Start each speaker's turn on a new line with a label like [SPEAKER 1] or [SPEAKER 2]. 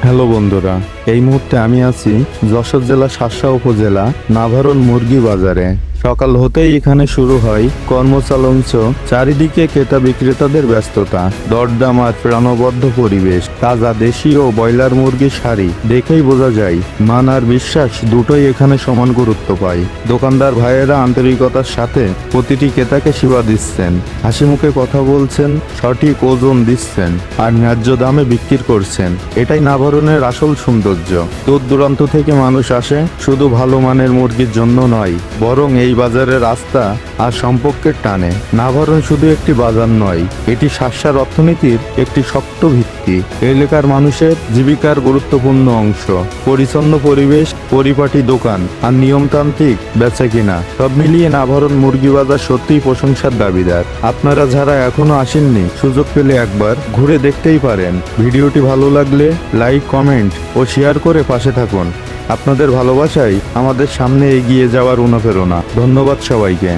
[SPEAKER 1] Hello বন্ধুরা, এই মুহূর্তে আমি আছি যশোর জেলা শার্শা উপজেলা নাভারন মুরগি বাজারে। সকাল হতেই এখানে শুরু হয় কর্মচালঞ্চ। চারিদিকে ক্রেতা বিক্রেতাদের ব্যস্ততা, দরদাম আর প্রাণবদ্ধ পরিবেশ। তাজা দেশি ও ব্রয়লার মুরগির সারি দেখেই বোঝা যায় মান আর বিশ্বাস দুটোই এখানে সমান গুরুত্ব পায়। দোকানদার ভাইয়েরা আন্তরিকতার সাথে প্রতিটি ক্রেতাকে সেবা দিচ্ছেন, হাসি মুখে কথা বলছেন, সঠিক ওজন দিচ্ছেন আর ন্যায্য দামে বিক্রি করছেন। এটাই নাভারনের আসল সৌন্দর্য। দূর দূরান্ত থেকে মানুষ আসে শুধু ভালো মানের মুরগির জন্য নয়, বরং এই বাজারের আস্থা আর সম্পর্কের টানে। নাভারন শুধু একটি বাজার নয়, এটি শার্শার অর্থনীতির একটি শক্ত ভিত্তি। এলাকার মানুষের জীবিকার গুরুত্বপূর্ণ অংশ। পরিচ্ছন্ন পরিবেশ, পরিপাটি দোকান আর নিয়মতান্ত্রিক বেচাকেনা সব মিলিয়ে নাভারন মুরগি বাজার সত্যিই প্রশংসার দাবিদার। আপনারা যারা এখনো আসেননি, সুযোগ পেলে একবার ঘুরে দেখতেই পারেন। ভিডিওটি ভালো লাগলে লাইক, কমেন্ট ও শেয়ার করে পাশে থাকুন। আপনাদের ভালোবাসাই আমাদের সামনে এগিয়ে যাওয়ার অনুপ্রেরণা। ধন্যবাদ সবাইকে।